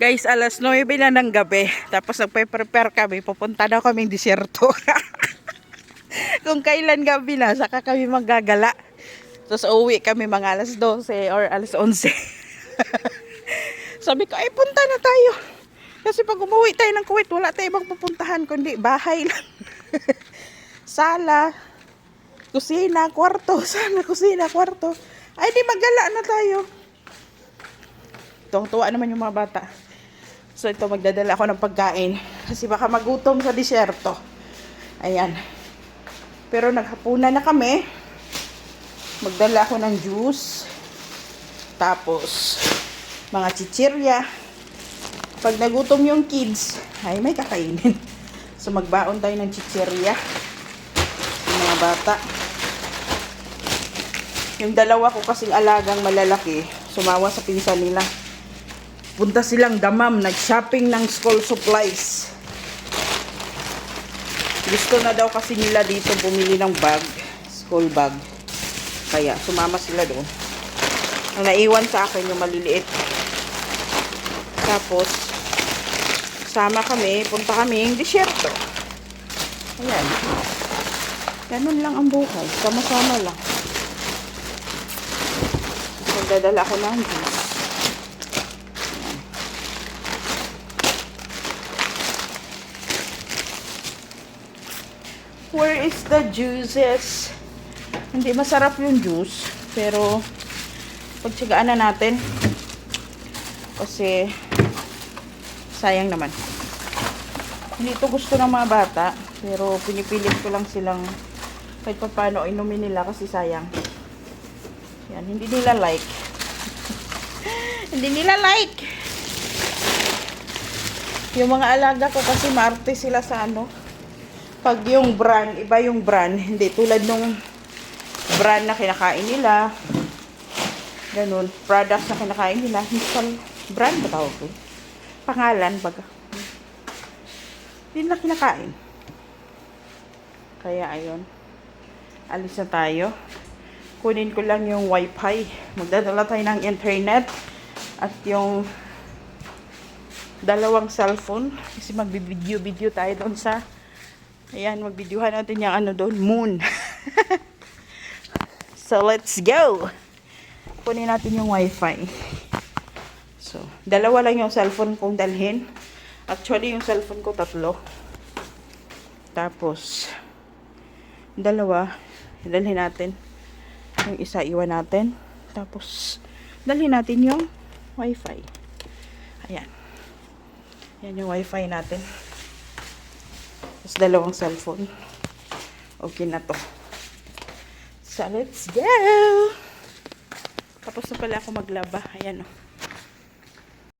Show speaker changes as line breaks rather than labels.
Guys, alas 9 na ng gabi. Tapos nagpe-prepare kami. Pupunta na kaming disyerto. Kung kailan gabi na, saka kami maggagala. Tapos uwi kami mga alas 12 or alas 11. Sabi ko, ay punta na tayo. Kasi pag umuwi tayo ng Kuwait, wala tayo ibang pupuntahan, kundi bahay lang. Sala, kusina, kwarto. Sala, kusina, kwarto. Ay, di maggala na tayo. Tuwang-tuwa naman yung mga bata. So ito, magdadala ako ng pagkain. Kasi baka magutom sa disyerto. Ayan. Pero naghapunan na kami. Magdala ako ng juice. Tapos, mga chichirya. Pag nagutom yung kids, ay may kakainin. So magbaon tayo ng chichirya. Yung mga bata. Yung dalawa ko kasing alagang malalaki, sumawa sa pinsan nila. Punta silang Damam, nag-shopping ng school supplies. Gusto na daw kasi nila dito bumili ng bag, school bag. Kaya sumama sila doon. Ang naiwan sa akin yung maliliit. Tapos, sama kami, punta kaming disyerto. Ayan. Ganun lang ang buhay. Sama-sama lang. Magdadala ako ng juice. Where is the juices? Hindi masarap yung juice. Pero, pagtsagaan na natin. Kasi, sayang naman. Hindi ito gusto ng mga bata. Pero, pinipilit ko lang silang kahit pa paano inumin nila kasi sayang. Yan, hindi nila like. Hindi nila like. Yung mga alaga ko kasi maarte sila sa ano. Pag yung brand, iba yung brand. Hindi tulad nung brand na kinakain nila. Ganun. Products na kinakain nila. Hindi brand ba tawag ko? Pangalan baga. Hindi nila kinakain. Kaya ayun. Alis na tayo. Kunin ko lang yung wifi. Magdadala tayo ng internet. At yung dalawang cellphone. Kasi magbibideo-video tayo doon sa ayan, magbideohan natin yung ano doon, moon. So, let's go. Kunin natin yung wifi. So, dalawa lang yung cellphone kong dalhin. Actually, yung cellphone ko 3. Tapos, dalawa, dalhin natin. Yung isa, iwan natin. Tapos, dalhin natin yung wifi. Ayan. Yan yung wifi natin. Tapos dalawang cellphone. Okay na to. So, let's go! Tapos na pala ako maglaba. Ayan o.